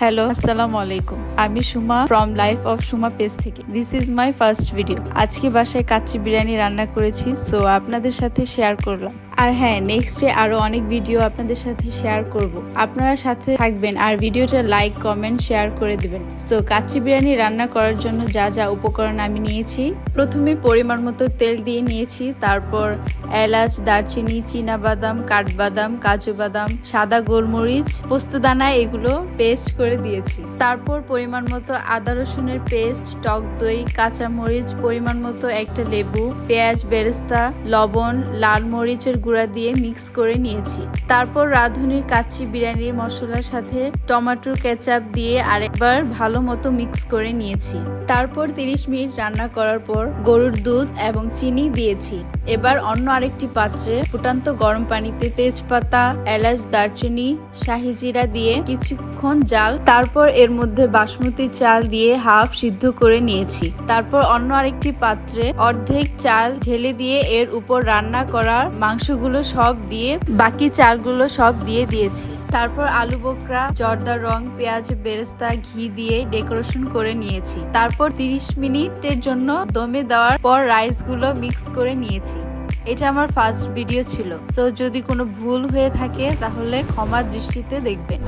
Hello, আসসালামু আলাইকুম। আমি Suma from life of Suma page থেকে। This is my first video. আজকে বাসায় কাচ্চি বিরিয়ানি রান্না করেছি, সো আপনাদের সাথে শেয়ার করলাম। আর হ্যাঁ, নেক্সটে আরো অনেক ভিডিও আপনাদের সাথে শেয়ার করব। আপনারা সাথে থাকবেন আর ভিডিওটা লাইক, কমেন্ট, শেয়ার করে দিবেন। সো কাচ্চি বিরিয়ানি রান্না করার জন্য যা যা উপকরণ আমি নিয়েছি, প্রথমে পরিমাণ মতো তেল দিয়ে নিয়েছি, তারপর এলাচ, দারচিনি, চীনাবাদাম, কাঠবাদাম, কাজু বাদাম, সাদা গোলমরিচ, পোস্তদানা এগুলো পেস্ট করে দিয়েছি। তারপর পরিমাণ মতো আদা রসুনের পেস্ট, টক দই, কাঁচামরিচ, পরিমাণ মতো একটা লেবু, পেঁয়াজ বেরেস্তা, লবণ, লাল মরিচের গুঁড়া দিয়ে মিক্স করে নিয়েছি। তারপর রাঁধুনির কাচ্চি বিরিয়ানির মশলার সাথে টমেটোর কেচাপ দিয়ে আরেকবার ভালো মতো মিক্স করে নিয়েছি। তারপর 30 মিনিট রান্না করার পর গরুর দুধ এবং চিনি দিয়েছি। এবার অন্য আরেকটি পাত্রে ফুটান্ত গরম পানিতে তেজপাতা, এলাচ, দারচিনি, শাহি জিরা দিয়ে কিছুক্ষণ জাল, তারপর এর মধ্যে বাসমতি চাল দিয়ে হাফ সিদ্ধ করে নিয়েছি। তারপর অন্য আরেকটি পাত্রে অর্ধেক চাল ঢেলে দিয়ে এর উপর রান্না করা মাংসগুলো সব দিয়ে বাকি চালগুলো সব দিয়ে দিয়েছি। তারপর আলু বোখরা, জর্দা রং, পেঁয়াজ বেরেস্তা, ঘি দিয়ে ডেকোরেশন করে নিয়েছি। তারপর 30 মিনিটের জন্য দমে দেওয়ার পর রাইসগুলো মিক্স করে নিয়েছি। এটা আমার ফার্স্ট ভিডিও ছিল, সো যদি কোনো ভুল হয়ে থাকে তাহলে ক্ষমার দৃষ্টিতে দেখবেন।